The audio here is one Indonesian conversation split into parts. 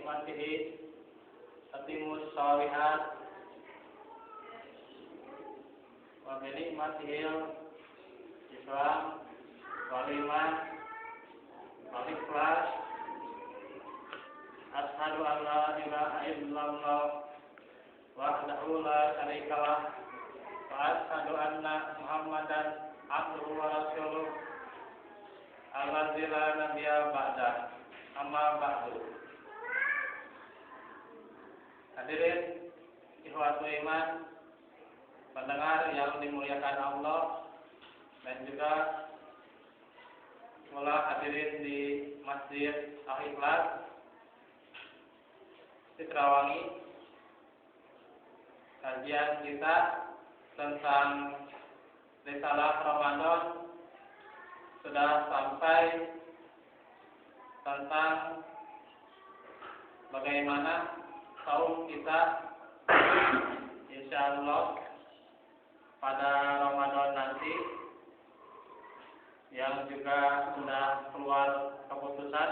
nikmatihi tatimus shalihat wa bi nikmatihil Islam wal iman wal ikhlas. Asyhadu an la ilaha illallah wahdahu la syarikalah wa asyhadu anna Muhammadan abduhu wa rasuluh alladzi la nabiyya ba'da. Amma ba'du. Hadirin ikhwatul iman, pendengar yang dimuliakan Allah, dan juga semua hadirin di Masjid Al-Ikhlas Citrawangi. Kajian kita tentang Risalah Ramadan sudah sampai tentang bagaimana saum kita insyaallah pada Ramadan nanti, yang juga sudah keluar keputusan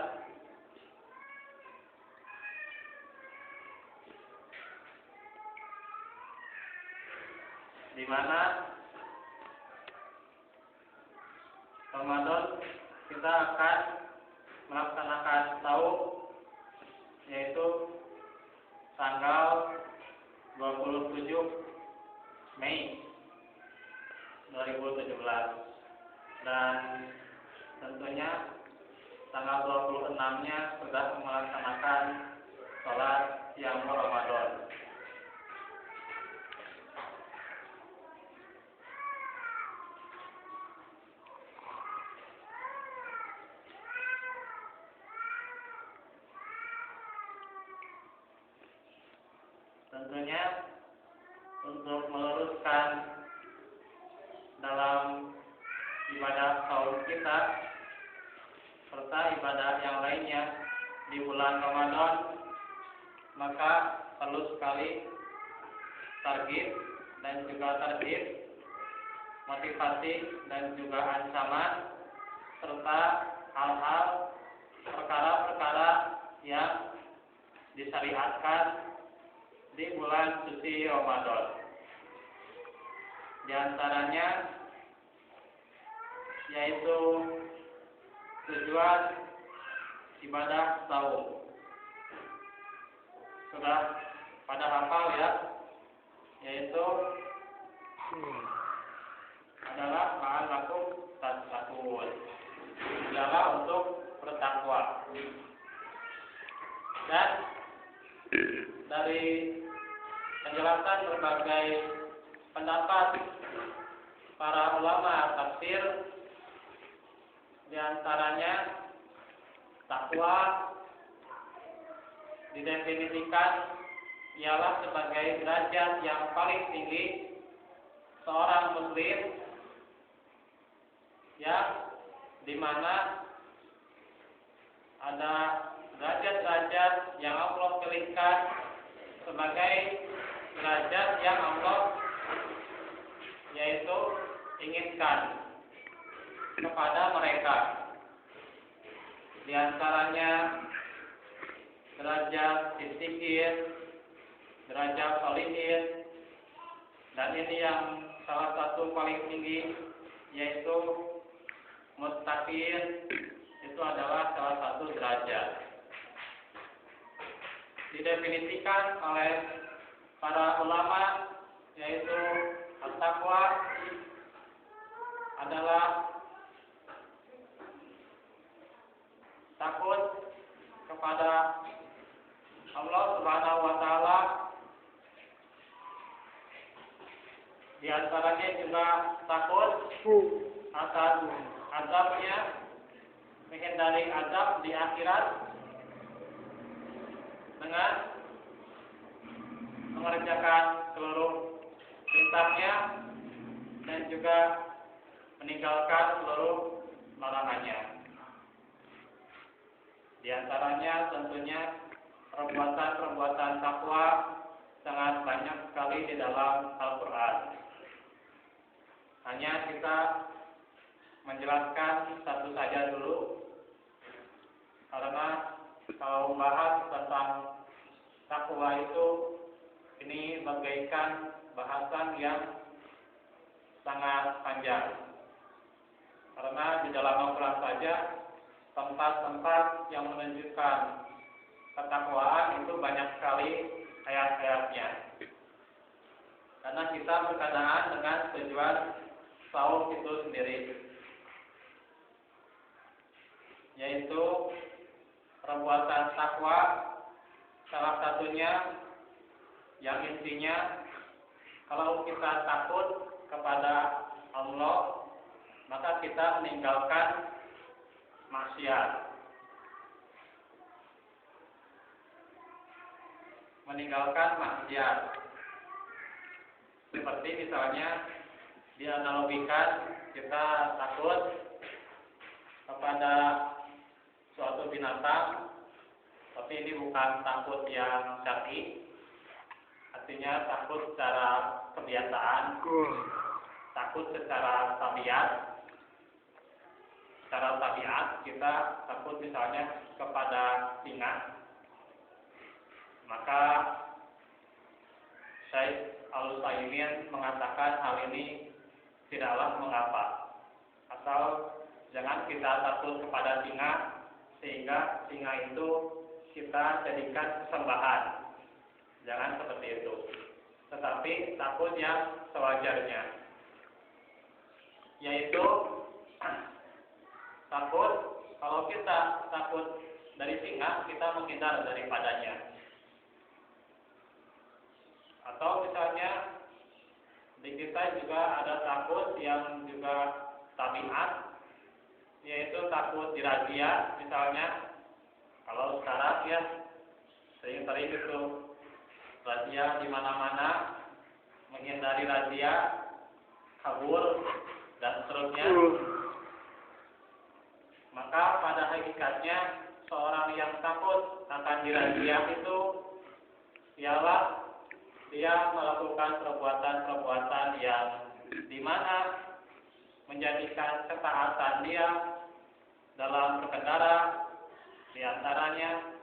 di mana Ramadan kita akan melaksanakan saum, yaitu tanggal 27 Mei 2017, dan tentunya tanggal 26-nya sudah melaksanakan sholat Qiyam Ramadan. Tentunya untuk meluruskan dalam ibadah saum kita serta ibadah yang lainnya di bulan Ramadan, maka perlu sekali targhib dan juga tarhib, motivasi dan juga ancaman, serta hal-hal perkara-perkara yang disyariatkan di bulan suci Ramadan. Di antaranya yaitu tujuan ibadah saum. Sudah pada hafal ya, yaitu adalah la'allakum tattaqun, adalah untuk bertakwa. Dan dari penjelasan berbagai pendapat para ulama tafsir, di antaranya takwa didefinisikan ialah sebagai derajat yang paling tinggi seorang muslim, yang dimana ada derajat-derajat yang Allah pilihkan sebagai derajat yang Allah yaitu inginkan kepada mereka. Di antaranya derajat siddiqin, derajat sholihin, dan ini yang salah satu paling tinggi yaitu muttaqin, itu adalah salah satu derajat. Didefinisikan oleh para ulama yaitu at-taqwa adalah takut kepada Allah Subhanahu wa taala. Di antaranya juga takut akan azabnya, menghindari azab di akhirat dengan mengerjakan seluruh perintahnya dan juga meninggalkan seluruh larangannya. Di antaranya tentunya perbuatan-perbuatan takwa sangat banyak sekali di dalam Al-Quran. Hanya kita menjelaskan satu saja dulu, karena kalau membahas tentang takwa itu, ini bagaikan bahasan yang sangat panjang. Karena di dalam Al-Quran saja tempat-tempat yang menunjukkan ketakwaan itu banyak sekali ayat-ayatnya. Karena kita berkenaan dengan tujuan saum itu sendiri, yaitu perbuatan takwa. Salah satunya yang intinya, kalau kita takut kepada Allah, maka kita meninggalkan maksiat. Seperti misalnya dianalogikan kita takut kepada suatu binatang, tapi ini bukan takut yang syar'i, artinya takut secara kebiasaan, takut secara tabiat. Secara tabiat kita takut misalnya kepada singa, maka Syekh Al-Utsaimin mengatakan hal ini tidaklah mengapa, atau jangan kita takut kepada singa sehingga singa itu kita jadikan sesembahan. Jangan seperti itu, tetapi takut yang sewajarnya, yaitu takut, kalau kita takut dari singa, kita menghindar daripadanya. Atau misalnya di kita juga ada takut yang juga tabiat, yaitu takut dirazia. Misalnya kalau sekarang ya sering-sering itu razia di mana-mana, menghindari razia, kabur dan seterusnya. Maka pada hakikatnya seorang yang takut akan dirazia itu ialah dia melakukan perbuatan-perbuatan yang dimana menjadikan ketaatan dia dalam berkendara, diantaranya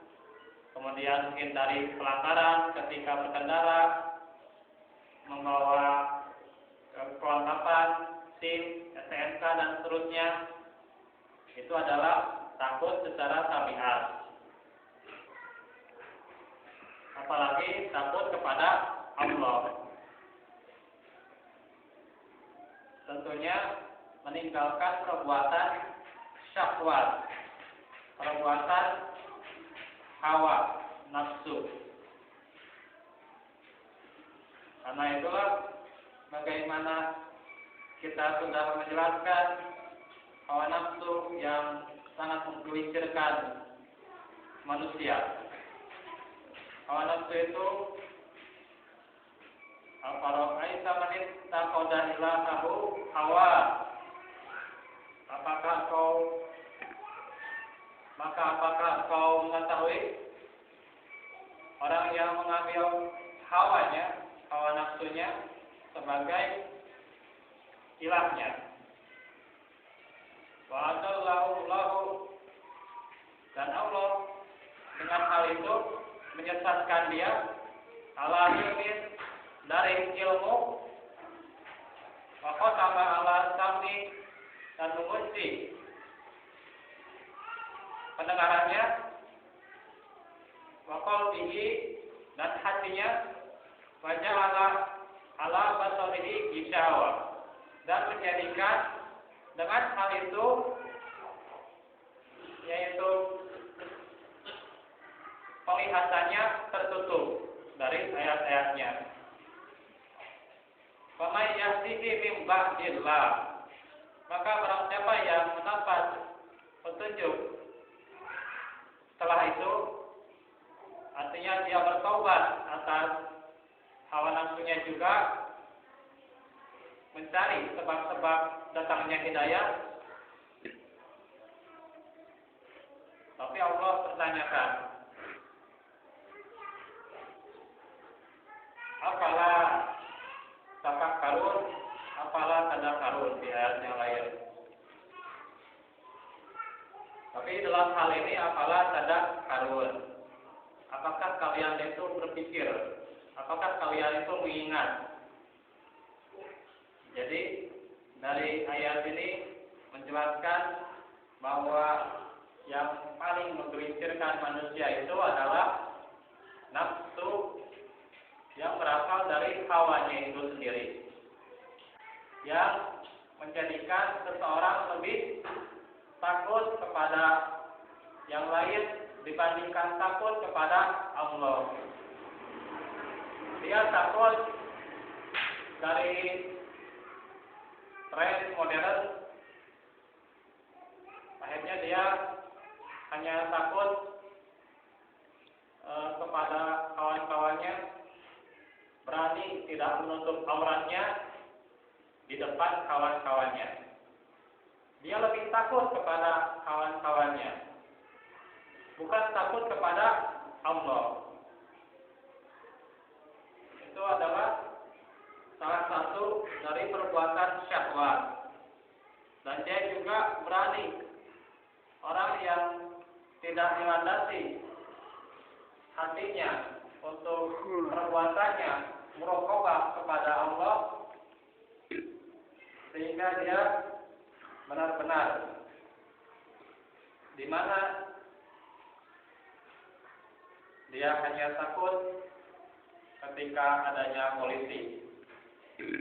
kemudian menghindari pelanggaran ketika berkendara, membawa kelengkapan SIM, STNK dan seterusnya. Itu adalah takut secara tabiat. Apalagi takut kepada Allah. Tentunya meninggalkan perbuatan syahwat, perbuatan hawa nafsu. Karena itulah bagaimana kita sudah menjelaskan hawa nafsu yang sangat menggelincirkan manusia. Hawa nafsu itu afara'aita man ittaqada ilahahu hawa. Apakah kau mengetahui orang yang mengambil hawanya, hawa nafsunya sebagai ilahnya. Wa adallahu, dan Allah dengan hal itu menyesatkan dia ala ilmin, dari ilmu, wa khatama ala sam'i, dan mengunci pendengarannya, wa qalbihi, dan hatinya, wa ja'ala ala basarihi gishawa, dan menjadikan dengan hal itu, yaitu penglihatannya tertutup dari ayat-ayatnya. Faman yahdihi min ba'dillah, maka barang siapa yang mendapat petunjuk setelah itu, artinya dia bertaubat atas hawa nafsunya juga, mencari sebab-sebab datangnya hidayah. Tapi Allah bertanyakan, apalah tafakkarun, apalah tadakkarun, di ayat yang lain. Tapi dalam hal ini apalah tadakkarun, tahun. Apakah kalian itu berpikir? Apakah kalian itu mengingat? Jadi dari ayat ini menjelaskan bahwa yang paling menggelincirkan manusia itu adalah nafsu yang berasal dari hawanya itu sendiri, yang menjadikan seseorang lebih takut kepada yang lain dibandingkan takut kepada Allah. Dia takut dari tren modern, akhirnya dia hanya takut kepada kawan-kawannya, berani tidak menutup auratnya di depan kawan-kawannya. Dia lebih takut kepada kawan-kawannya, bukan takut kepada Allah. Itu adalah salah satu dari perbuatan syahwat. Dan dia juga berani, orang yang tidak dilandasi hatinya untuk perbuatannya muraqabah kepada Allah, sehingga dia benar-benar di mana dia hanya takut ketika adanya polisi,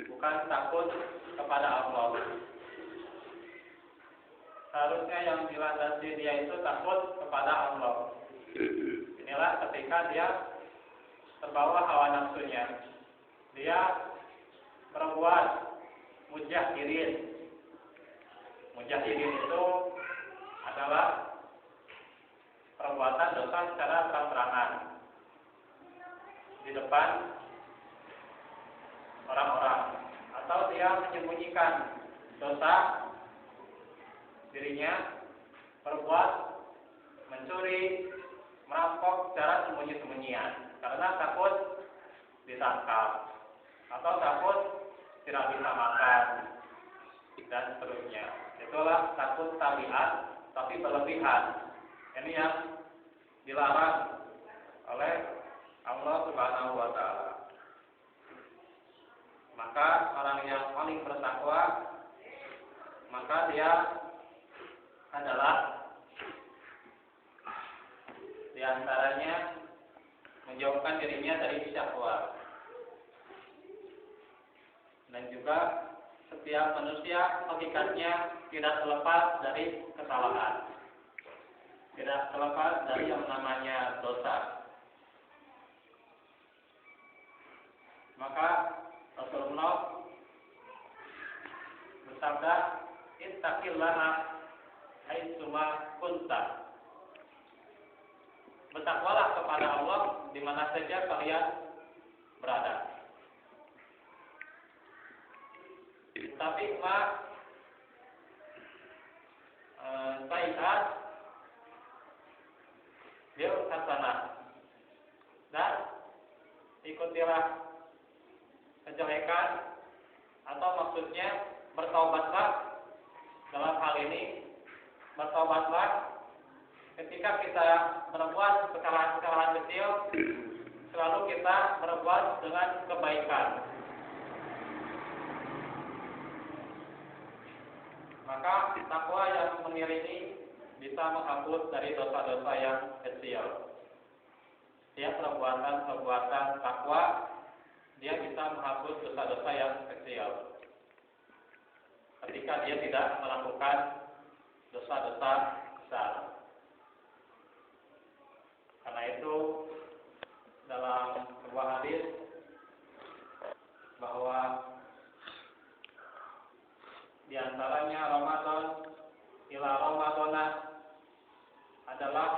bukan takut kepada Allah. Seharusnya yang dilandasi dia itu takut kepada Allah. Inilah ketika dia terbawa hawa nafsunya, dia berbuat mujahirin. Mujahirin itu adalah perbuatan dosa secara terang-terangan di depan orang-orang, atau dia menyembunyikan dosa dirinya, berbuat mencuri, merampok secara sembunyi-sembunyian karena takut ditangkap atau takut tidak bisa makan dan seterusnya. Itulah takut tabiat tapi berlebihan. Ini yang dilarang oleh Allah Subhanahu wa taala. Maka orang yang paling bertakwa, maka dia adalah di antaranya menjauhkan dirinya dari syahwat. Dan juga setiap manusia hakikatnya tidak terlepas dari kesalahan, tidak terlepas dari yang namanya dosa. Maka Rasulullah bersabda, ittaqillaha haitsuma kunta. Bertakwalah kepada Allah di mana saja kalian berada. Tapi sayiat bil hasanah, dan ikutilah kejelekan, atau maksudnya bertaubatlah. Dalam hal ini bertaubatlah ketika kita berbuat kesalahan-kesalahan kecil, selalu kita berbuat dengan kebaikan. Maka takwa yang mengiringi bisa menghapus dari dosa-dosa yang kecil. Setiap perbuatan takwa, dia bisa menghapus dosa-dosa yang kecil ketika dia tidak melakukan dosa-dosa besar. Karena itu dalam sebuah hadis bahwa di antaranya Ramadan ila Ramadana adalah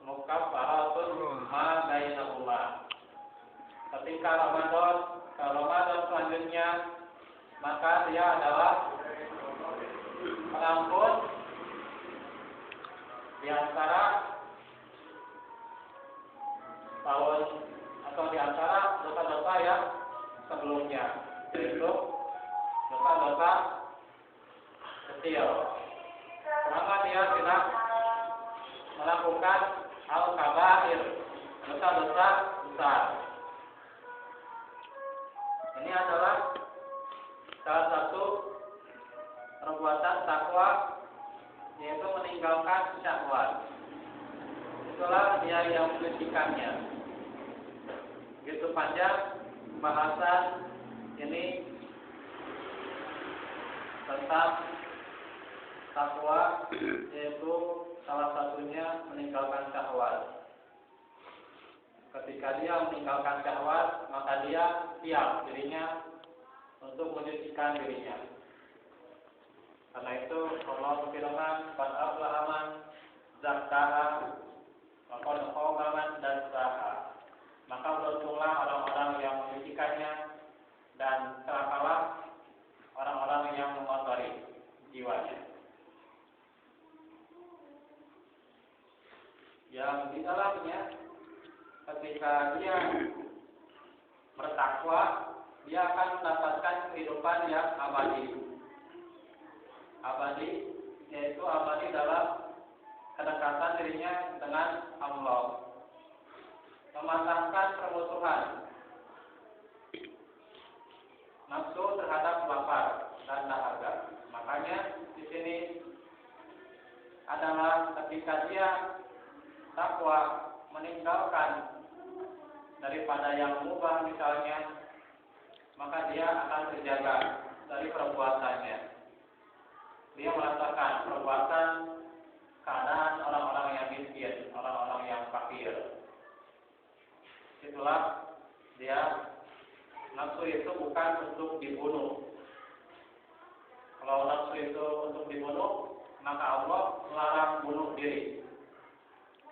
mukaffaratun ma bainahuma. Ketika Ramadan ke Ramadan selanjutnya, maka dia adalah mengampun di antara tahun atau di antara dosa-dosa yang sebelumnya, yaitu dosa-dosa kecil. Selama dia tidak melakukan al-kabair, dosa-dosa besar. Ini adalah salah satu perbuatan takwa, yaitu meninggalkan syahwat. Itulah dia yang menyucikannya. Begitu panjang bahasan ini tentang takwa, yaitu salah satunya meninggalkan syahwat. Ketika dia meninggalkan syahwat, maka dia siap dirinya untuk menyucikan dirinya. Karena itu Allah berfirman, "Qad aflaha man zakkaha wa qad khaba man dassaha." Maka beruntunglah orang-orang yang menyucikannya dan celakalah orang-orang yang mengotori jiwanya. Yang di dalamnya, ketika dia bertakwa, dia akan mendapatkan kehidupan yang abadi. Abadi, yaitu abadi dalam kedekatan dirinya dengan Allah. Mematahkan permusuhan nafsu terhadap lapar dan dahaga. Makanya di sini adalah ketika dia takwa, meninggalkan daripada yang mubah misalnya, maka dia akan terjaga dari perbuatannya. Dia merasakan perbuatan keadaan orang-orang yang miskin, orang-orang yang fakir. Itulah dia, nafsu itu bukan untuk dibunuh. Kalau nafsu itu untuk dibunuh, maka Allah melarang bunuh diri.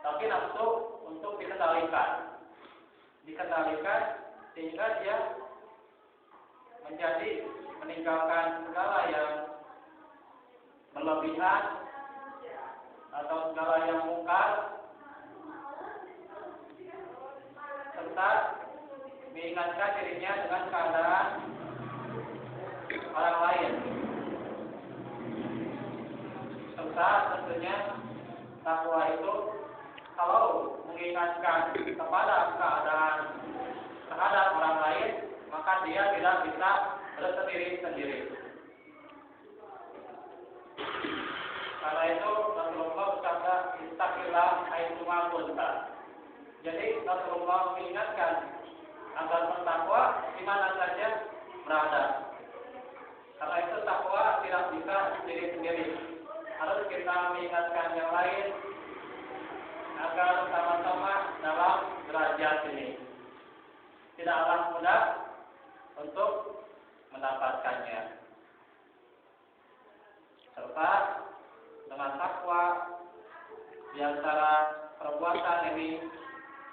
Tapi nafsu untuk dikendalikan. Dikendalikan sehingga dia menjadi meninggalkan segala yang berlebihan atau segala yang mungkar, serta mengingatkan dirinya dengan keadaan orang lain. Serta tentunya takwa itu kalau mengingatkan kepada keadaan terhadap orang lain, maka dia tidak bisa bersendiri-sendiri. Karena itu Rasulullah bersabda, "Ittaqillah haitsuma kunta." Jadi Rasulullah mengingatkan agar bertakwa di mana saja berada. Karena itu takwa tidak bisa sendiri-sendiri. Harus kita mengingatkan yang lain agar sama-sama dalam derajat ini. Tidaklah mudah untuk mendapatkannya. Serta dengan takwa, di antara perbuatan ini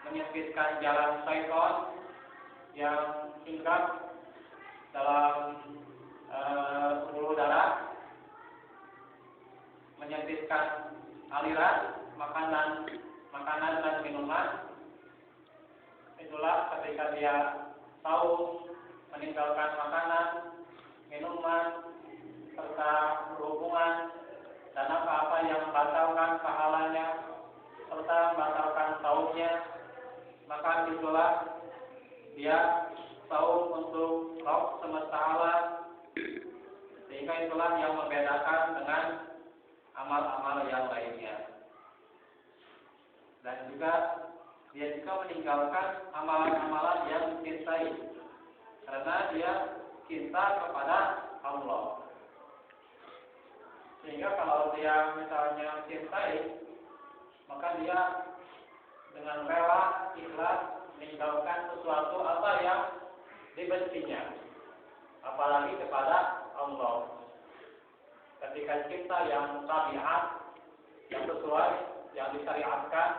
menyempitkan jalan syaitan yang hinggap dalam pembuluh darah, menyempitkan aliran makanan dan minuman. Itulah ketika dia tahu meninggalkan makanan, minuman, serta berhubungan dan apa-apa yang membatalkan pahalanya serta membatalkan saumnya, maka itulah dia saum untuk Rabb semesta alam, sehingga itulah yang membedakan dengan amal-amal yang lainnya. Dan juga dia juga meninggalkan amalan-amalan yang dicintai, karena dia cinta kepada Allah. Sehingga kalau dia misalnya cintai, maka dia dengan rela ikhlas meninggalkan sesuatu apa yang dibencinya, apalagi kepada Allah. Ketika cinta yang tabiat, yang sesuai, yang disyariatkan,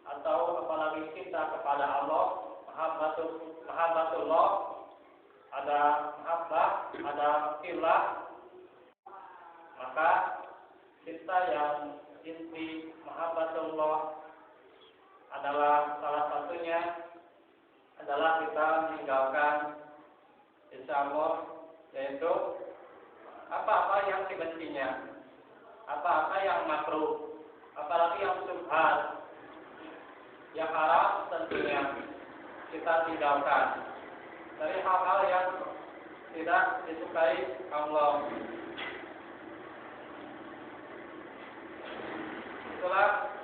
atau apalagi cinta kepada Allah, mahabbatullah, ada mahabbah, ada fillah, maka cinta yang inti mahabbatullah adalah salah satunya adalah kita meninggalkan insyaallah, yaitu apa-apa yang dibencinya, apa-apa yang makruh, tentunya kita tinggalkan dari hal-hal yang tidak disukai Allah. Itulah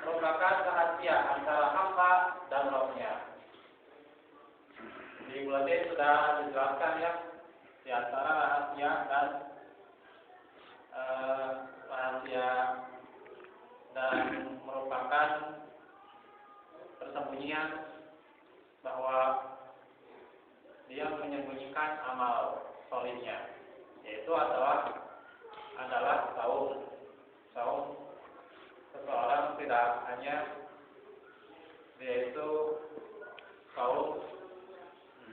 merupakan rahasia antara hamba dan Rabb-Nya. Di bulan ini sudah dijelaskan ya, di antara rahasia dan rahasia dan merupakan persembunyian bahwa dia menyembunyikan amal solihnya, yaitu adalah saum. Seseorang tidak hanya dia itu saum,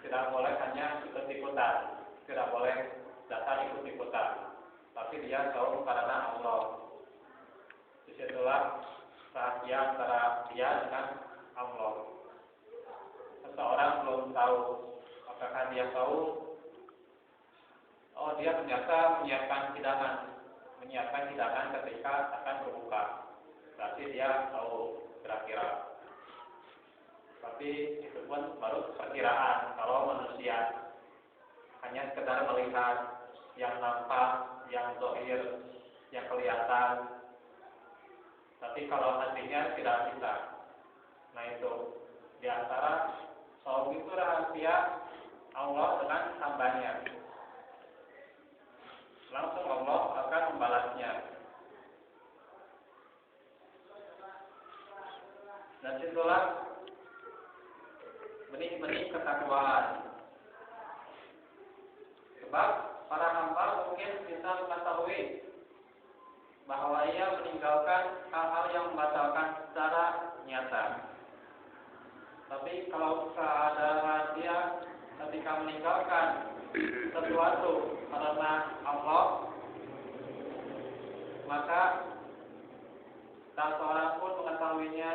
tidak boleh hanya ikut-ikutan, tidak boleh datang ikut-ikutan, tapi dia saum karena Allah. Disitulah rahasia antara dia dengan Allah. Seseorang belum tahu apakah dia tahu, oh dia ternyata menyiapkan hidangan ketika akan berbuka, berarti dia tahu kira-kira. Tapi itu pun baru perkiraan. Kalau manusia hanya sekedar melihat yang nampak, yang zahir, yang kelihatan, tapi kalau hatinya tidak bisa. Nah itu di antara saum itu rahasia Allah dengan hambanya. Langsung Allah akan membalasnya. Dan itulah benih-benih ketakwaan. Sebab para hamba mungkin bisa mengetahui bahwa ia meninggalkan hal-hal yang membatalkan secara nyata. Tapi kalau keadaan dia ketika meninggalkan sesuatu karena Allah, maka tak seorang pun mengetahuinya.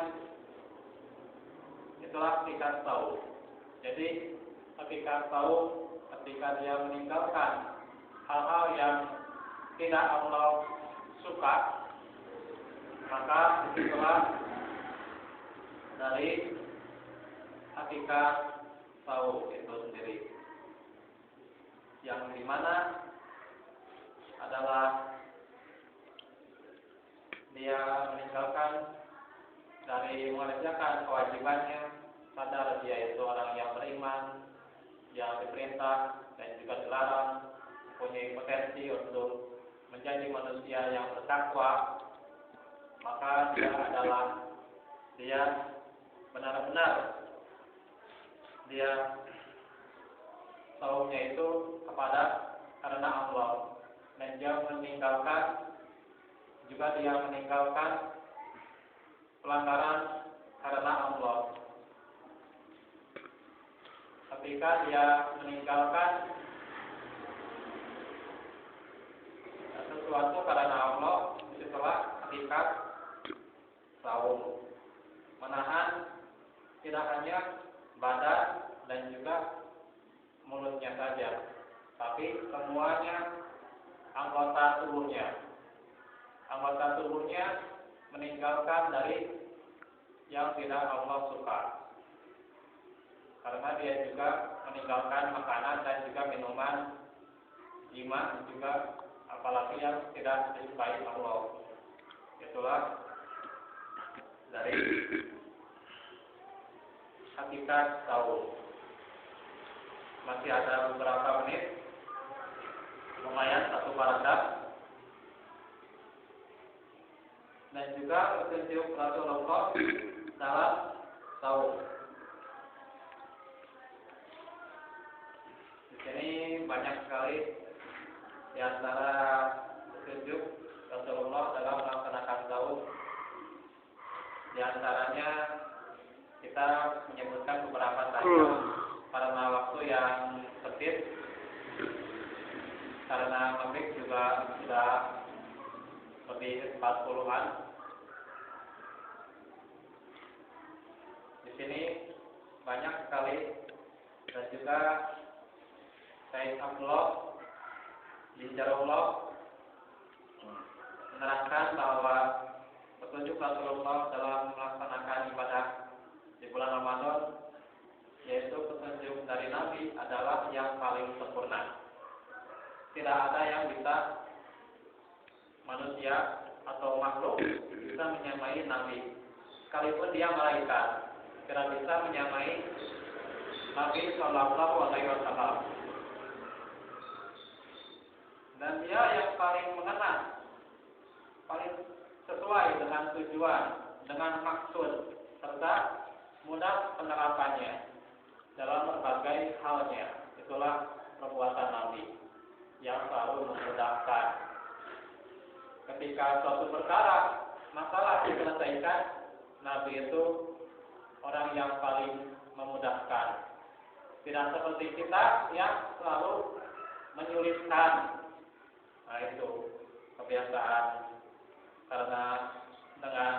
Itulah hakikat tahu. Jadi hakikat tahu ketika dia meninggalkan hal-hal yang tidak Allah suka, maka itulah dari hakikat tahu itu sendiri, yang dimana adalah dia meninggalkan dari mengerjakan kewajibannya, padahal dia itu orang yang beriman, yang diperintah dan juga dilarang, mempunyai potensi untuk menjadi manusia yang bertakwa, maka dia benar-benar dia saumnya itu karena Allah, dan dia meninggalkan pelanggaran karena Allah. Ketika dia meninggalkan sesuatu karena Allah, setelah hakikat saum, menahan tidak hanya badan dan juga mulutnya saja, tapi semuanya anggota tubuhnya meninggalkan dari yang tidak Allah suka, karena dia juga meninggalkan makanan dan juga minuman, jima juga, apalagi yang tidak disukai Allah. Itulah dari hakikat tahu. Masih ada beberapa menit, lumayan satu paragraf. Dan juga petunjuk Rasulullah dalam tahu. Di sini banyak sekali di antara petunjuk Rasulullah dalam melaksanakan tahu. Di antaranya kita menyebutkan beberapa saja karena waktu yang sempit, karena maghrib juga sudah lebih 40-an. Di sini banyak sekali, dan juga Said Abdullah bin Jarullah menerangkan bahwa petunjuk Rasulullah dalam melaksanakan ibadah di bulan Ramadan, yaitu petunjuk dari Nabi adalah yang paling sempurna. Tidak ada yang bisa manusia atau makhluk bisa menyamai Nabi. Sekalipun dia malaikat, tidak bisa menyamai Nabi Shallallahu Alaihi Wasallam. Dan dia yang paling mengena, paling sesuai dengan tujuan, dengan maksud, serta mudah penerapannya dalam berbagai halnya. Itulah perbuatan Nabi yang selalu memudahkan. Ketika suatu perkara, masalah diselesaikan, Nabi itu orang yang paling memudahkan. Tidak seperti kita yang selalu menyulitkan. Nah itu kebiasaan. Karena dengan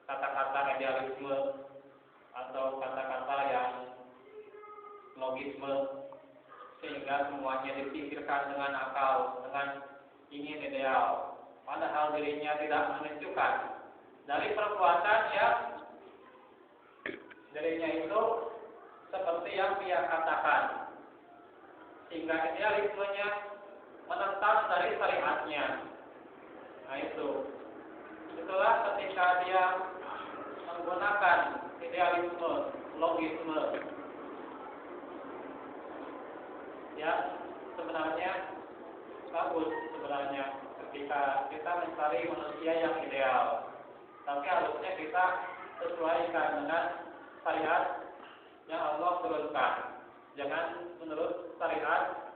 kata-kata idealisme atau kata-kata yang logisme, sehingga semuanya dipikirkan dengan akal, dengan ingin ideal, padahal dirinya tidak menunjukkan dari perbuatan yang dirinya itu seperti yang dia katakan, sehingga idealismenya menentang dari syariatnya. Nah itulah ketika dia menggunakan idealisme, logisme, ya sebenarnya bagus sebenarnya ketika kita mencari manusia yang ideal, tapi harusnya kita sesuaikan dengan syariat yang Allah turunkan. Jangan menurut syariat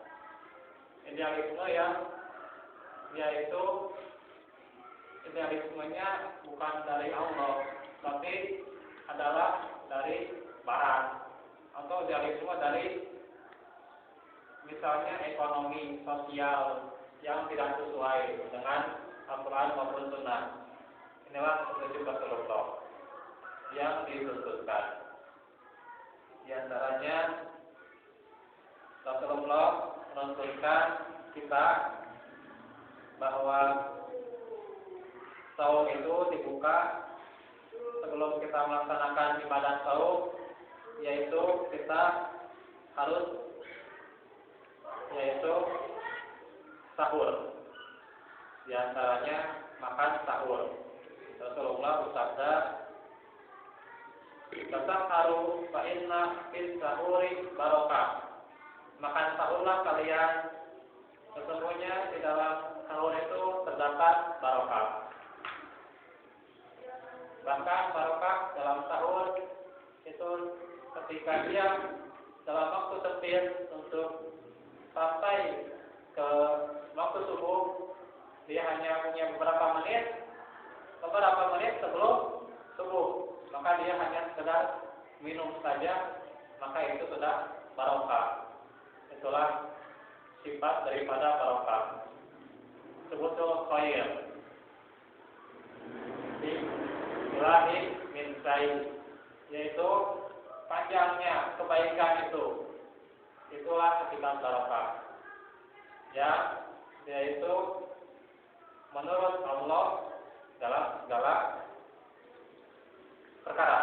idealisme yang yaitu idealismenya bukan dari Allah, tapi adalah dari barat, atau idealisme dari misalnya ekonomi sosial yang tidak sesuai dengan Al-Quran maupun Sunnah. Inilah petunjuk Rasulullah yang dituntutkan. Di antaranya Rasulullah menuntutkan kita bahwa saum itu dibuka sebelum kita melaksanakan ibadah saum, yaitu kita harus sahur. Di antaranya makan sahur. Rasulullah bersabda, "Tasahharu fa inna fis sahuri barokah." Makan sahurlah kalian, sesungguhnya di dalam sahur itu terdapat barokah. Bahkan barokah dalam sahur itu ketika dia dalam waktu sempit untuk sampai ke waktu subuh, dia hanya punya beberapa menit sebelum subuh, maka dia hanya sekedar minum saja, maka itu sudah barokah. Itulah sifat daripada barokah. Sebutul khair di ilahi min sa'i, yaitu panjangnya kebaikan itu. Itulah hakikat barokah. Ya, yaitu menurut Allah dalam segala perkara,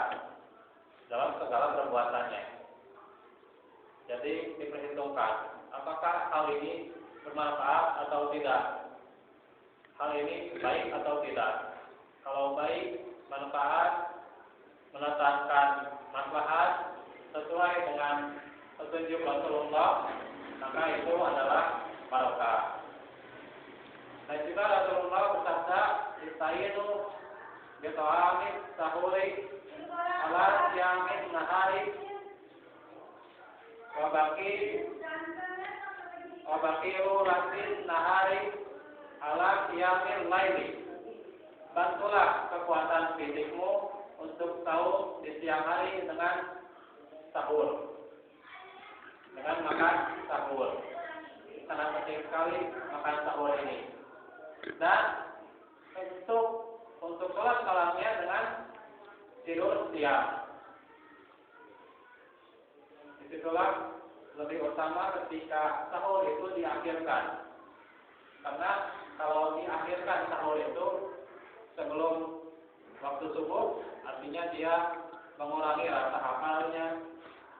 dalam segala perbuatannya. Jadi diperhitungkan apakah hal ini bermanfaat atau tidak, hal ini baik atau tidak. Kalau baik, manfaat, mendatangkan maslahat sesuai dengan petunjuk Rasulullah, maka itu adalah barokah. Dan juga Rasulullah bersabda, "Istainu bi ta'amit sahuri ala siyamin nahari wa baqiyu rasin nahari ala siyamin laili." Bantulah kekuatan fisikmu untuk sahur di siang hari dengan sahur, dengan makan sahur. Sangat penting sekali makan sahur ini. Dan untuk sholat malamnya dengan tidur siang. Disitulah lebih utama ketika sahur itu diakhirkan. Karena kalau diakhirkan sahur itu sebelum waktu subuh, artinya dia mengurangi rasa hafalannya,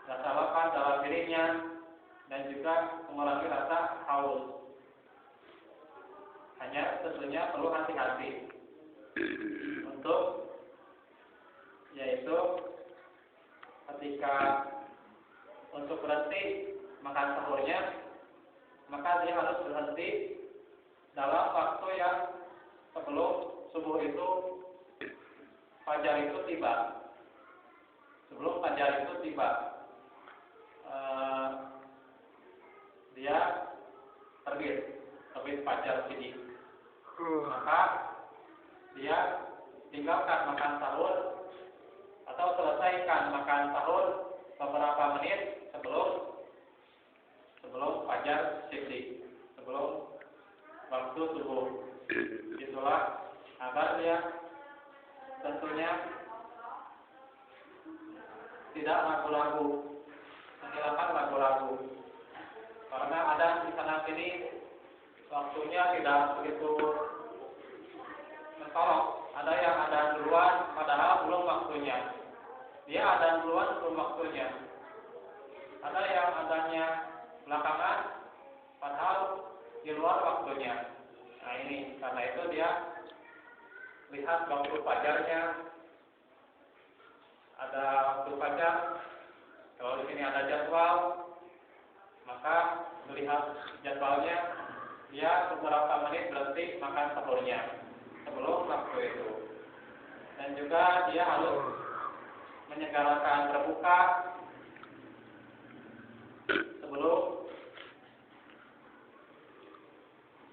rasa lapar dalam dirinya, dan juga mengurangi rasa haus. Hanya tentunya perlu hati-hati untuk yaitu ketika untuk berhenti makan sahurnya, maka dia harus berhenti dalam waktu yang sebelum subuh itu fajar itu tiba. Sebelum fajar itu tiba, dia terbit fajar sedikit. Maka dia tinggalkan makan sahur atau selesaikan makan sahur beberapa menit sebelum fajar sedikit, sebelum waktu subuh. Itulah agar dia tentunya tidak ragu-ragu, menghilangkan ragu-ragu. Karena ada di sana sini waktunya tidak begitu mentolok. Ada yang ada duluan, padahal belum waktunya. Dia ada duluan, belum waktunya. Ada yang adanya belakangan, padahal di luar waktunya. Nah ini, karena itu dia lihat waktu fajarnya. Ada waktu fajar. Kalau di sini ada jadwal, maka melihat jadwalnya, dia beberapa menit berhenti makan sahurnya sebelum waktu itu. Dan juga dia harus menyegerakan berbuka sebelum,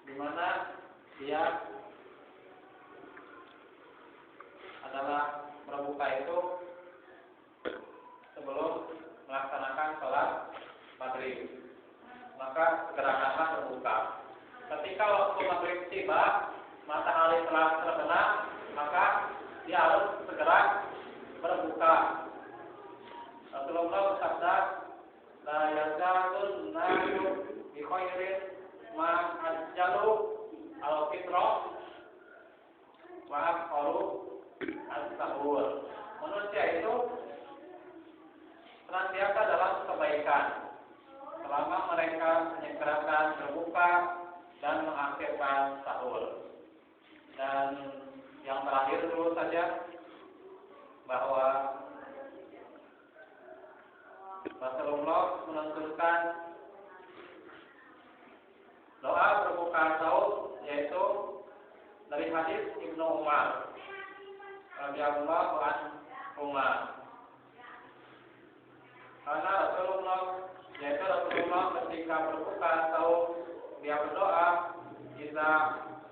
dimana dia adalah berbuka itu sebelum melaksanakan sholat maghrib. Maka segerakanlah berbuka. Ketika waktu maghrib tiba, matahari telah terbenam, maka dia harus segera berbuka. Rasulullah bersabda, la yazalun nasu bi khairin ma ajjalu al-fitra wa akharu as-sahur. Manusia itu senantiasa dalam kebaikan selama mereka menyegerakan berbuka dan mengakhirkan sahur. Dan yang terakhir dulu saja, bahwa Rasulullah menuntunkan doa berbuka sahur, yaitu dari hadis Ibnu Umar radhiyallahu anhu. Karena Rasulullah ketika berbuka sahur, dia berdoa, "Idza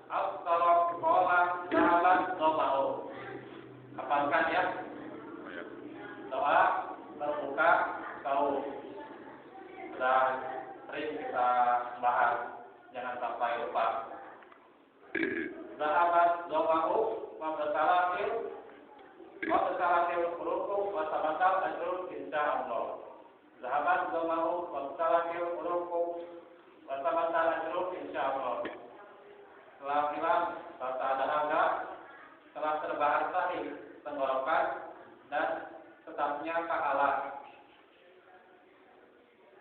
aftara qala zahabat dhama'u." Hafalkan ya. Doa berbuka sahur. Sudah sering kita bahas, jangan sampai lupa. Zahabat dhama'u wa bersalafil qulubu wa sabatal ajrun insyaallah. Zahabat dhama'u wa bersalafil qulubu wa sabatal ajrun insyaallah. Setelah hilang rasa dahaga, telah terbahar sahih tenggorokan, dan tetapnya pahala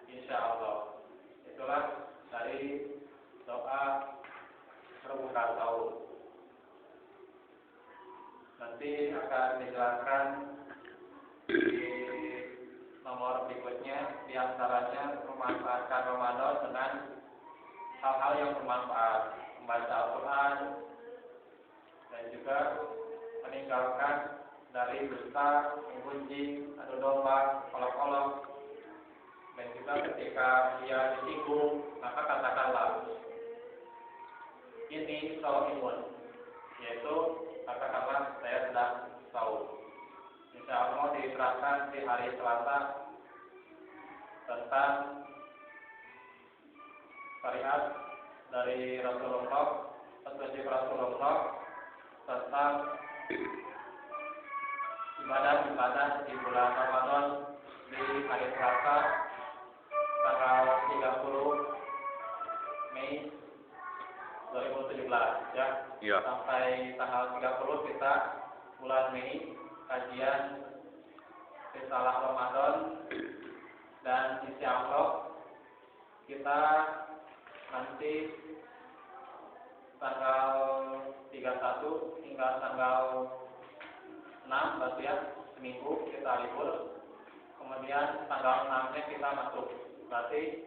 insyaallah. Itulah dari doa berbuka sahur. Nanti akan dijelaskan di nomor berikutnya, di antaranya memanfaatkan Ramadan dengan hal-hal yang bermanfaat, membaca Al-Quran, dan juga meninggalkan dari dusta, menggunjing, adu domba, olok-olok. Dan juga ketika dia disinggung, maka katakanlah, ini imun, yaitu katakanlah saya sedang sahur. Insyaallah diterangkan di hari Selasa tentang syariat dari Rasulullah, petunjuk Rasulullah tentang ibadah-ibadah di bulan Ramadan di hari Selasa tanggal 30 Mei 2017 ya. Sampai tanggal 30 kita bulan Mei kajian risalah Ramadan dan isi amplop kita nanti tanggal 31 hingga tanggal 6 berarti ya, seminggu kita libur. Kemudian tanggal 6-nya kita masuk. Berarti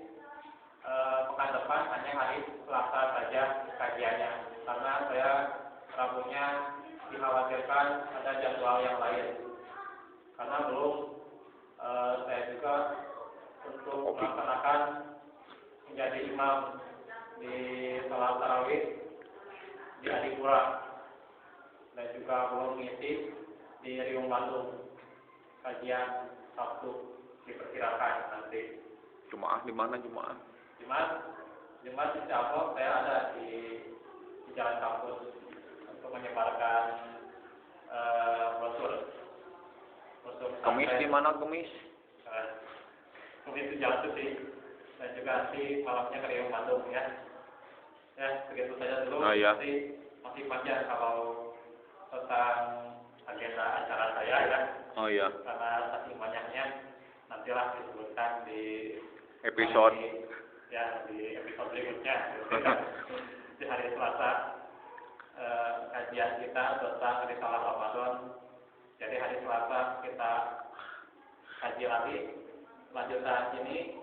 pekan depan hanya hari Selasa saja kajiannya. Karena saya Rabunya dikhawatirkan ada jadwal yang lain. Karena belum saya juga untuk melaksanakan menjadi imam di salat tarawih di Adipura dan juga belum mengisi di Riung Bandung kajian Sabtu diperkirakan nanti. Jumaah di mana Jumaah? Jumat insya Allah saya ada di Jalan Kampus untuk menyebarkan brosur. Kemis di mana Kemis? Kemis di Jalan Suci dan juga nanti malamnya ke Riung Bandung ya. Ya begitu saja dulu. Iya. Nanti masih panjang kalau tentang agenda acara saya ya. Oh iya. Karena saking banyaknya nantilah disebutkan di Episode. Di episode berikutnya di hari Selasa kajian kita tentang risalah Ramadan. Jadi hari Selasa kita kaji lagi lanjutan ini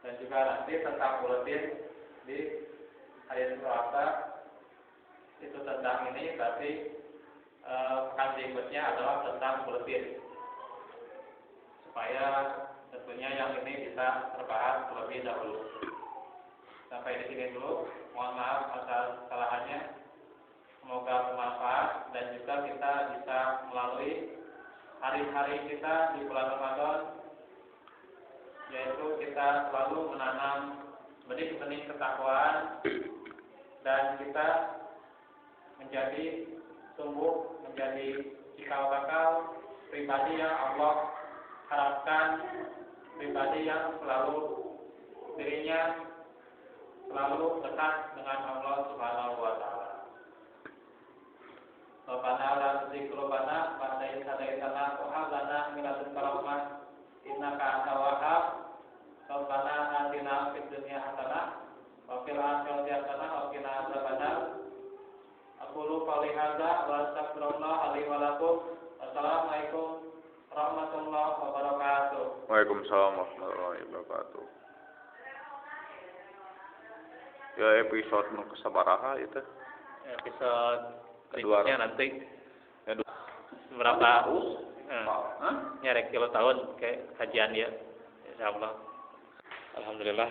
dan juga nanti tentang buletin di hari Selasa itu tentang ini, berarti pekan berikutnya adalah tentang buletin supaya tentunya yang ini bisa terbahas terlebih dahulu. Sampai di sini dulu. Mohon maaf atas kesalahannya. Semoga bermanfaat dan juga kita bisa melalui hari-hari kita di bulan Ramadan, yaitu kita selalu menanam benih-benih ketakwaan dan kita menjadi tumbuh menjadi cikal bakal pribadi yang Allah harapkan, pribadi yang selalu dirinya selalu dekat dengan Allah Subhanahu wa taala. Rabbana la tuzigh qulubana ba'da idh hadaytana wa hab lana min ladunka rahmah innaka antal wahhab. Rabbana atina fid dunya hasanah wa fil akhirati hasanah wa qina adzabannar. Aqulu qouli hadza wa astaghfirullah li wa lakum. Wassalamualaikum warahmatullahi wabarakatuh. Waalaikumsalam warahmatullahi wabarakatuh. Ya episode nu kasabaraha itu? Episode berikutnya nanti berapa nyarek kilo tahun kayak kajian dia, insyaallah. Alhamdulillah.